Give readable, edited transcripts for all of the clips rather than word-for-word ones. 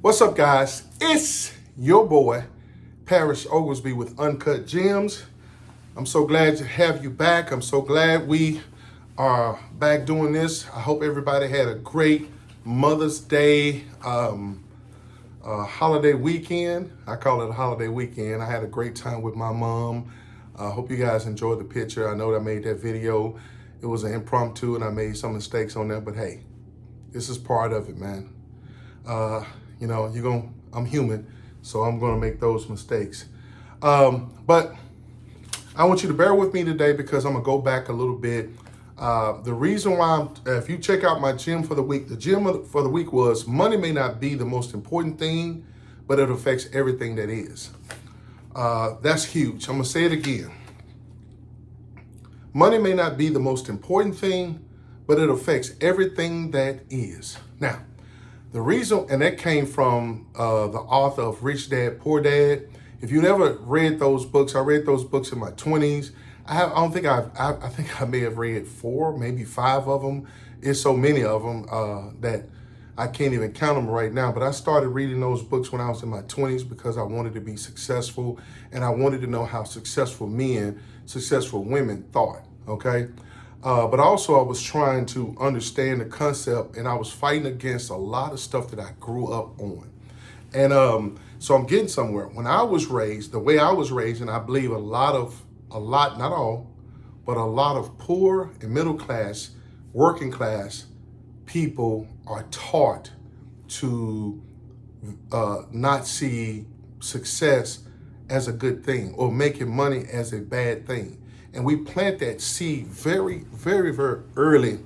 What's up, guys? It's your boy, Parrish Oglesby with Uncut Gems. I'm so glad to have you back. I'm so glad we are back doing this. I hope everybody had a great Mother's Day holiday weekend. I call it a holiday weekend. I had a great time with my mom. I hope you guys enjoyed the picture. I know that I made that video. It was an impromptu and I made some mistakes on there, but hey, this is part of it, man. I'm human, so I'm gonna make those mistakes. But I want you to bear with me today because I'm gonna go back a little bit. The reason why, if you check out my gym for the week, the gym for the week was money may not be the most important thing, but it affects everything that is. That's huge. I'm gonna say it again. Money may not be the most important thing, but it affects everything that is. Now, the reason, and that came from the author of Rich Dad, Poor Dad. If you never read those books, I read those books in my 20s. I think I may have read 4, maybe 5 of them. It's so many of them that I can't even count them right now. But I started reading those books when I was in my 20s because I wanted to be successful and I wanted to know how successful men, successful women thought, okay? But also I was trying to understand the concept and I was fighting against a lot of stuff that I grew up on. And so I'm getting somewhere. When I was raised, the way I was raised, and I believe not all, but a lot of poor and middle class, working class people are taught to not see success as a good thing or making money as a bad thing. And we plant that seed very, very, very early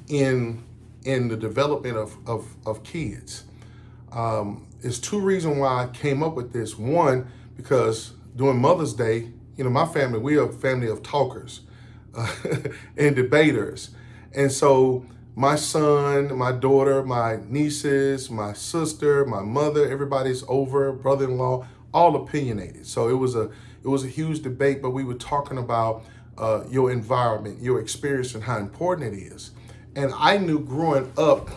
in the development of kids. There's 2 reasons why I came up with this. One, because during Mother's Day, my family, we are a family of talkers and debaters. And so my son, my daughter, my nieces, my sister, my mother, everybody's over, brother-in-law, all opinionated. So it was a huge debate, but we were talking about your environment, your experience, and how important it is. And I knew growing up,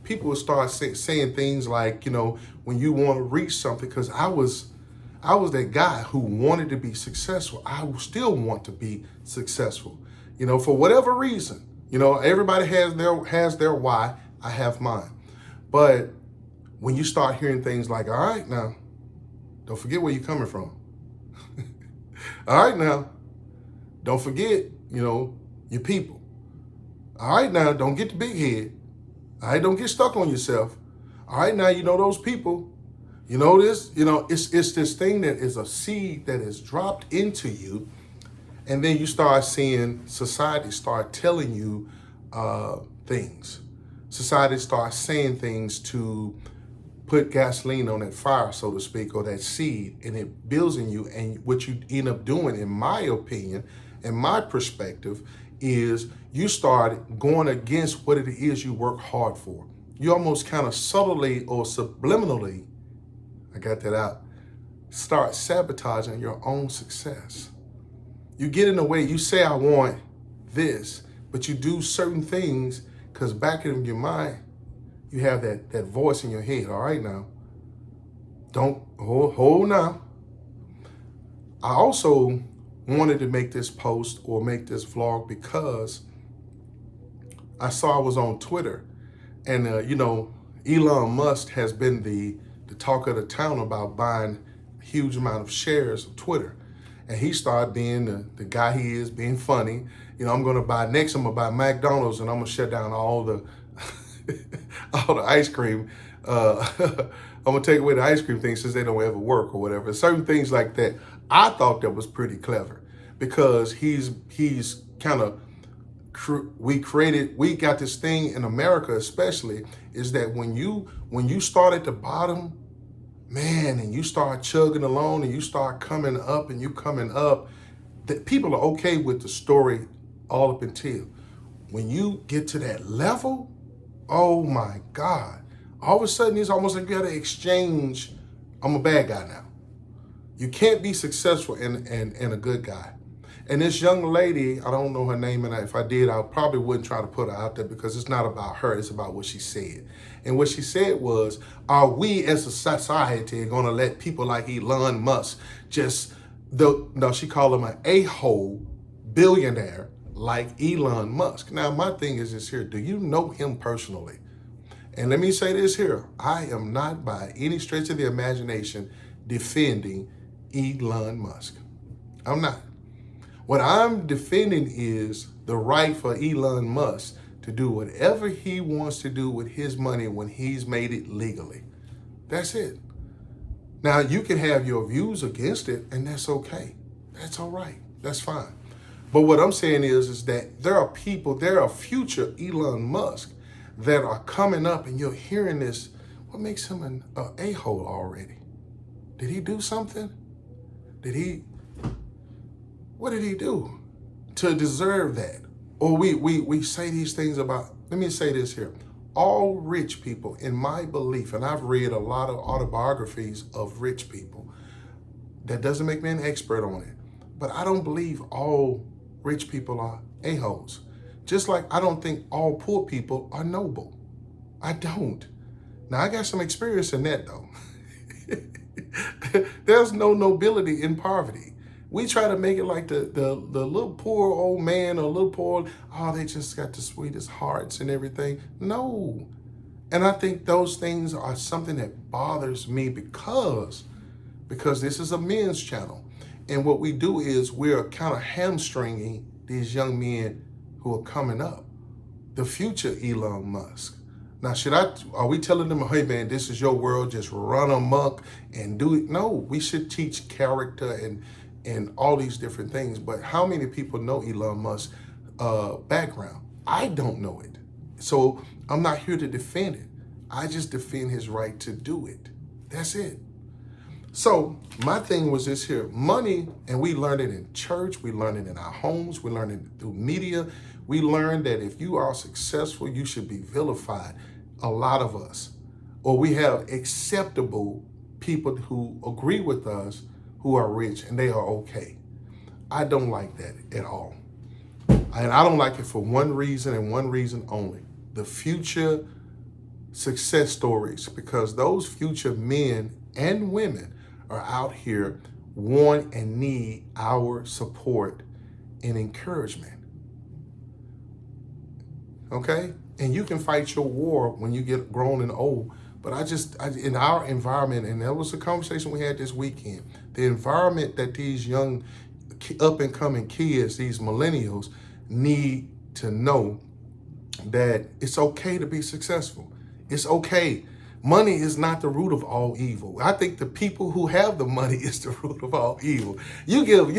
people would start saying things like, when you want to reach something, because I was that guy who wanted to be successful. I still want to be successful, for whatever reason. Everybody has their why. I have mine. But when you start hearing things like, all right, now, don't forget where you're coming from. All right, now, don't forget, your people. All right, now, don't get the big head. All right, don't get stuck on yourself. All right, now, those people, this, it's this thing that is a seed that is dropped into you. And then you start seeing society start telling you things. Society starts saying things to put gasoline on that fire, so to speak, or that seed, and it builds in you. And what you end up doing, in my opinion, in my perspective, is you start going against what it is you work hard for. You almost kind of subtly or subliminally, I got that out, start sabotaging your own success. You get in the way, you say, I want this, but you do certain things because back in your mind, you have that voice in your head. All right, now, don't hold now. I also wanted to make this post or make this vlog because I saw I was on Twitter and, Elon Musk has been the talk of the town about buying a huge amount of shares of Twitter. And he started being the guy he is, being funny. I'm going to buy McDonald's and I'm going to shut down all the ice cream. I'm going to take away the ice cream thing since they don't ever work or whatever. Certain things like that. I thought that was pretty clever because he's kind of, we got this thing in America especially, is that when you start at the bottom, man, and you start chugging along and you start coming up and you coming up, that people are okay with the story all up until when you get to that level, oh my God. All of a sudden it's almost like you gotta exchange, I'm a bad guy now. You can't be successful and a good guy. And this young lady, I don't know her name, and if I did, I probably wouldn't try to put her out there because it's not about her, it's about what she said. And what she said was, are we as a society going to let people like Elon Musk no, she called him an a-hole billionaire like Elon Musk. Now, my thing is this here, do you know him personally? And let me say this here, I am not by any stretch of the imagination defending Elon Musk. I'm not. What I'm defending is the right for Elon Musk to do whatever he wants to do with his money when he's made it legally. That's it. Now, you can have your views against it, and that's okay. That's all right. That's fine. But what I'm saying is that there are future Elon Musk that are coming up, and you're hearing this. What makes him an a-hole already? Did he do something? What did he do to deserve that? Or we say these things about, let me say this here. All rich people, in my belief, and I've read a lot of autobiographies of rich people, that doesn't make me an expert on it, but I don't believe all rich people are a-holes. Just like I don't think all poor people are noble. I don't. Now, I got some experience in that, though. There's no nobility in poverty. We try to make it like the little poor old man or little poor, oh, they just got the sweetest hearts and everything. No. And I think those things are something that bothers me because this is a men's channel. And what we do is we're kind of hamstringing these young men who are coming up. The future Elon Musk. Now, are we telling them, hey man, this is your world, just run amok and do it? No, we should teach character and all these different things. But how many people know Elon Musk's background? I don't know it. So I'm not here to defend it. I just defend his right to do it. That's it. So my thing was this here, money, and we learned it in church, we learned it in our homes, we learned it through media. We learned that if you are successful, you should be vilified. A lot of us. Or we have acceptable people who agree with us who are rich and they are okay. I don't like that at all. And I don't like it for one reason and one reason only. The future success stories, because those future men and women are out here want and need our support and encouragement. Okay? And you can fight your war when you get grown and old. But in our environment, and that was a conversation we had this weekend, the environment that these young up and coming kids, these millennials, need to know that it's okay to be successful. It's okay. Money is not the root of all evil. I think the people who have the money is the root of all evil. You give a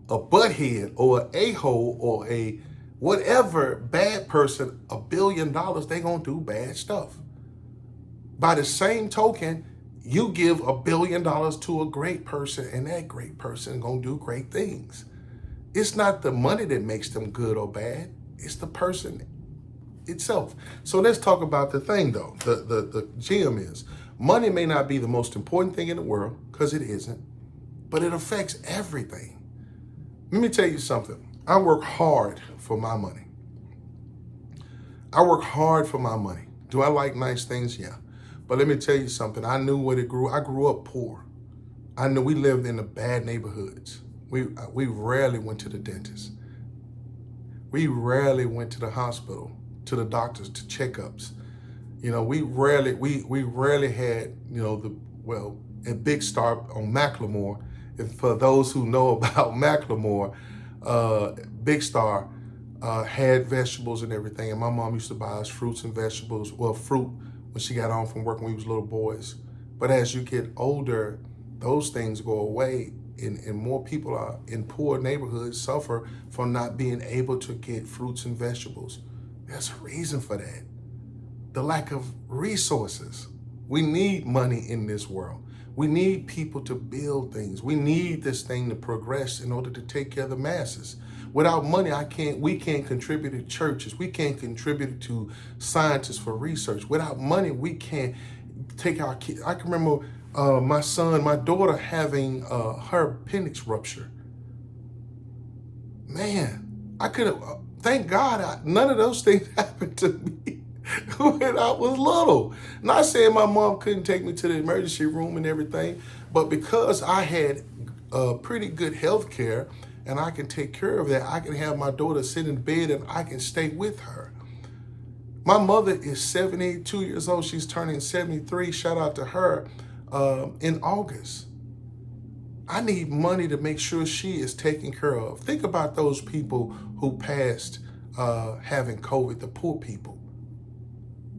butthead or an a-hole or a whatever bad person $1 billion, they gonna do bad stuff. By the same token, you give $1 billion to a great person and that great person gonna do great things. It's not the money that makes them good or bad, it's the person itself. So let's talk about the thing though. The gem is, money may not be the most important thing in the world, because it isn't, but it affects everything. Let me tell you something. I work hard for my money. I work hard for my money. Do I like nice things? Yeah. But let me tell you something. I knew what it grew. I grew up poor. I knew we lived in the bad neighborhoods. We rarely went to the dentist. We rarely went to the hospital, to the doctors, to checkups. You know, we rarely had, at Big Star on Macklemore. And for those who know about Macklemore, Big Star had vegetables and everything, and my mom used to buy us fruits and vegetables, well, fruit when she got home from work when we was little boys. But as you get older, those things go away, and more people are in poor neighborhoods suffer from not being able to get fruits and vegetables. There's a reason for that. The lack of resources. We need money in this world. We need people to build things. We need this thing to progress in order to take care of the masses. Without money, we can't contribute to churches. We can't contribute to scientists for research. Without money, we can't take our kids. I can remember my daughter having her appendix rupture. Man, I could have, thank God, none of those things happened to me when I was little. Not saying my mom couldn't take me to the emergency room and everything, but because I had pretty good health care and I can take care of that, I can have my daughter sit in bed and I can stay with her. My mother is 72 years old. She's turning 73. Shout out to her in August. I need money to make sure she is taken care of. Think about those people who passed having COVID, the poor people.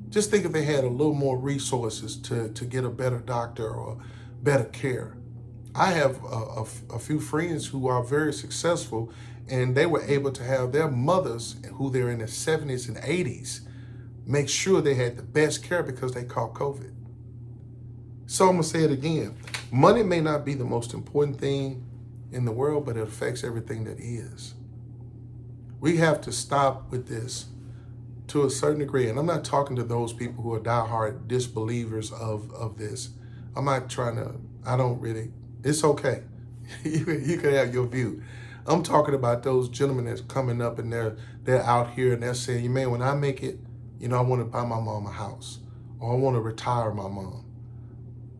Just think if they had a little more resources to get a better doctor or better care. I have a few friends who are very successful, and they were able to have their mothers, who they're in their 70s and 80s, make sure they had the best care because they caught COVID. So I'm going to say it again. Money may not be the most important thing in the world, but it affects everything that is. We have to stop with this to a certain degree. And I'm not talking to those people who are diehard disbelievers of this. I'm not trying to, I don't really, it's okay. You can have your view. I'm talking about those gentlemen that's coming up and they're out here and they're saying, man, when I make it, I want to buy my mom a house, or I want to retire my mom.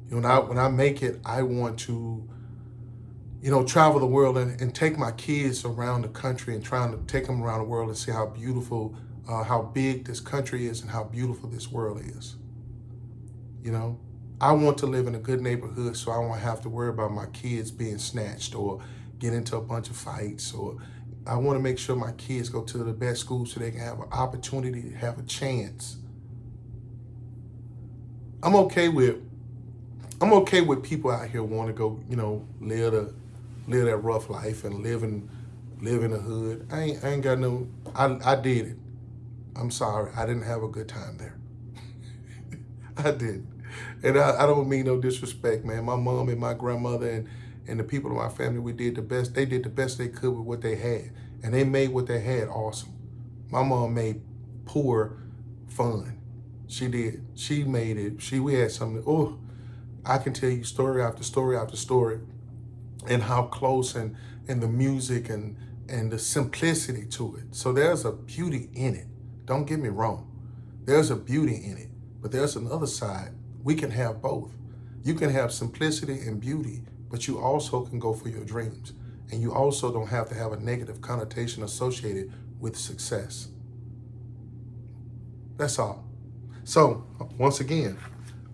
When I make it, I want to, travel the world and take my kids around the country and trying to take them around the world and see how beautiful, how big this country is and how beautiful this world is. I want to live in a good neighborhood so I won't have to worry about my kids being snatched or get into a bunch of fights. Or I want to make sure my kids go to the best school so they can have an opportunity to have a chance. I'm okay with people out here want to go, live that rough life and live in the hood. I ain't got no. I did it. I'm sorry. I didn't have a good time there. I did, and I don't mean no disrespect, man. My mom and my grandmother and the people in my family, we did the best. They did the best they could with what they had, and they made what they had awesome. My mom made poor fun. She did. She made it. We had something. Oh, I can tell you story after story after story, and how close and the music and the simplicity to it. So there's a beauty in it. Don't get me wrong. There's a beauty in it, but there's another side. We can have both. You can have simplicity and beauty, but you also can go for your dreams. And you also don't have to have a negative connotation associated with success. That's all. So once again,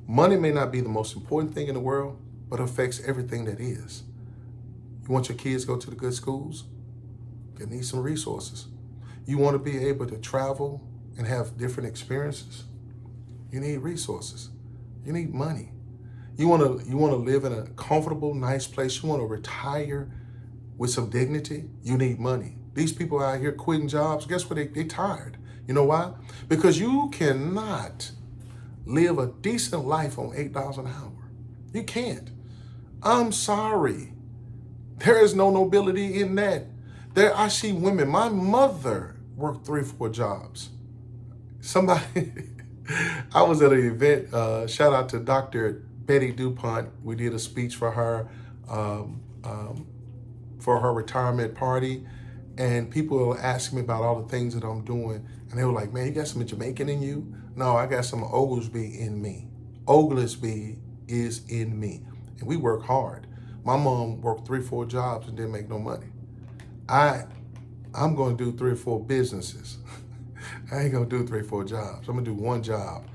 money may not be the most important thing in the world, but affects everything that is. You want your kids to go to the good schools? You need some resources. You want to be able to travel and have different experiences? You need resources. You need money. You want to live in a comfortable, nice place. You want to retire with some dignity? You need money. These people out here quitting jobs, guess what? They tired. You know why? Because you cannot live a decent life on $8 an hour. You can't. I'm sorry. There is no nobility in that. I see women. My mother worked 3 or 4 jobs. Somebody, I was at an event. Shout out to Dr. Betty DuPont. We did a speech for her retirement party, and people were asking me about all the things that I'm doing, and they were like, "Man, you got some Jamaican in you?" No, I got some Oglesby in me. Oglesby is in me, and we work hard. My mom worked 3 or 4 jobs and didn't make no money. I'm going to do 3 or 4 businesses. I ain't going to do 3 or 4 jobs. I'm going to do 1 job,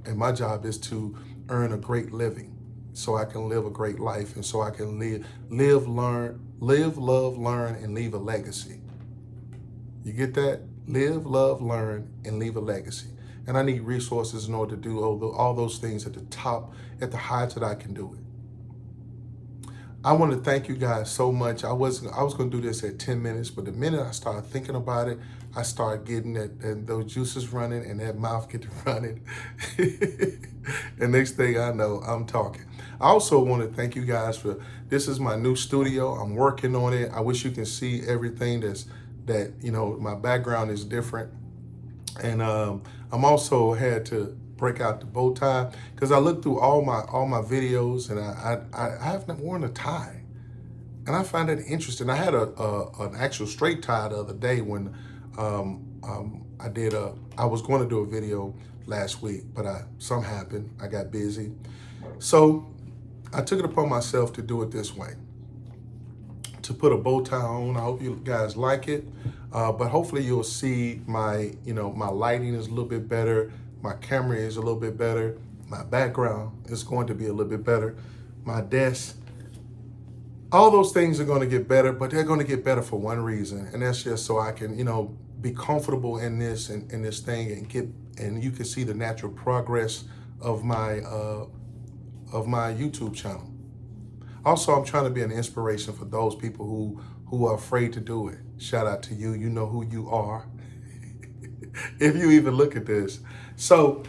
and my job is to earn a great living so I can live a great life, and so I can live, love, learn, and leave a legacy. You get that? Live, love, learn, and leave a legacy. And I need resources in order to do all those things at the top, at the heights that I can do it. I want to thank you guys so much. I was going to do this at 10 minutes, but the minute I started thinking about it, I started getting those juices running and that mouth getting running. And next thing I know, I'm talking. I also want to thank you guys this is my new studio. I'm working on it. I wish you can see everything my background is different. And I'm also had to break out the bow tie, because I looked through all my videos and I haven't worn a tie, and I find it interesting. I had an actual straight tie the other day when I was going to do a video last week, but something happened. I got busy, so I took it upon myself to do it this way, to put a bow tie on. I hope you guys like it, but hopefully you'll see my lighting is a little bit better, my camera is a little bit better, my background is going to be a little bit better, my desk, all those things are going to get better, but they're going to get better for one reason, and that's just so I can be comfortable in this thing and you can see the natural progress of my YouTube channel. Also, I'm trying to be an inspiration for those people who are afraid to do it. Shout out to you. You know who you are. If you even look at this. So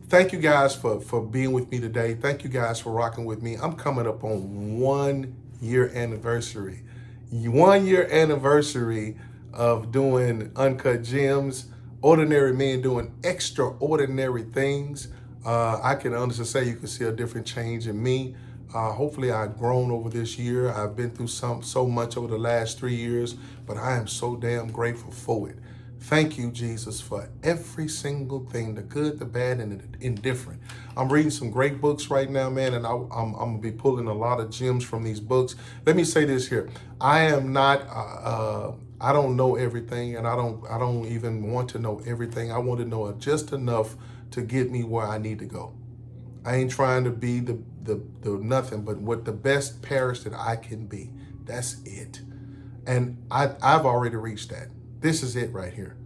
thank you guys for being with me today. Thank you guys for rocking with me. I'm coming up on 1 year anniversary. 1 year anniversary of doing Uncut Gems. Ordinary men doing extraordinary things. I can honestly say you can see a different change in me. Hopefully I've grown over this year. I've been through so much over the last 3 years, but I am so damn grateful for it. Thank you, Jesus, for every single thing, the good, the bad, and the indifferent. I'm reading some great books right now, man, and I'm going to be pulling a lot of gems from these books. Let me say this here. I am not, I don't know everything, and I don't even want to know everything. I want to know just enough to get me where I need to go. I ain't trying to be the nothing, but what the best parish that I can be. That's it. And I've already reached that. This is it right here.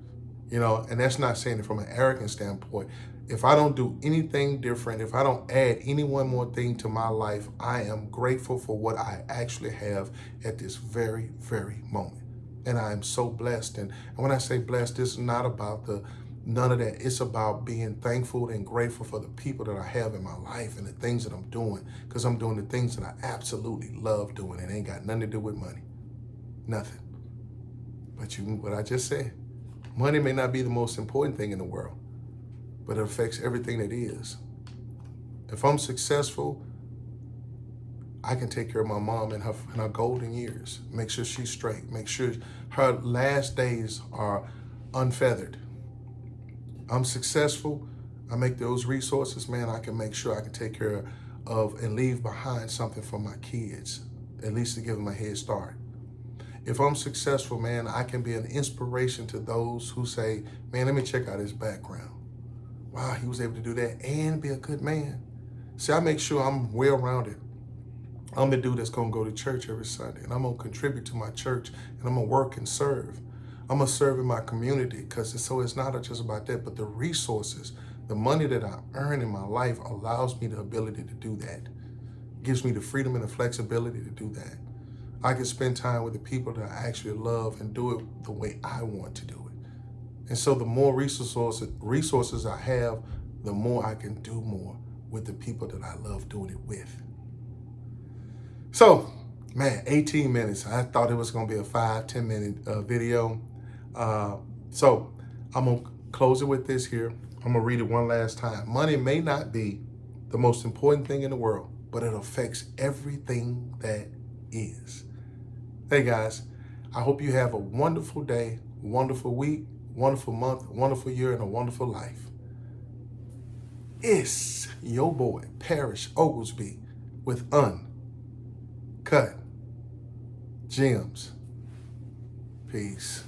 And that's not saying it from an arrogant standpoint. If I don't do anything different, if I don't add any one more thing to my life, I am grateful for what I actually have at this very, very moment. And I am so blessed. And when I say blessed, this is not about none of that. It's about being thankful and grateful for the people that I have in my life and the things that I'm doing, because I'm doing the things that I absolutely love doing. It ain't got nothing to do with money. Nothing. But what I just said, money may not be the most important thing in the world, but it affects everything that is. If I'm successful, I can take care of my mom in her golden years, make sure she's straight, make sure her last days are unfeathered. I'm successful, I make those resources, man, I can make sure I can take care of and leave behind something for my kids, at least to give them a head start. If I'm successful, man, I can be an inspiration to those who say, man, let me check out his background. Wow, he was able to do that and be a good man. See, I make sure I'm well-rounded. I'm the dude that's going to go to church every Sunday, and I'm going to contribute to my church, and I'm going to work and serve. I'm going to serve in my community, because it's not just about that, but the resources, the money that I earn in my life allows me the ability to do that. It gives me the freedom and the flexibility to do that. I can spend time with the people that I actually love and do it the way I want to do it. And so the more resources I have, the more I can do more with the people that I love doing it with. So, man, 18 minutes. I thought it was going to be a 5-10 minute video. So I'm going to close it with this here. I'm going to read it one last time. Money may not be the most important thing in the world, but it affects everything that is. Hey guys, I hope you have a wonderful day, wonderful week, wonderful month, wonderful year, and a wonderful life. It's your boy, Parrish Oglesby, with Uncut Gems. Peace.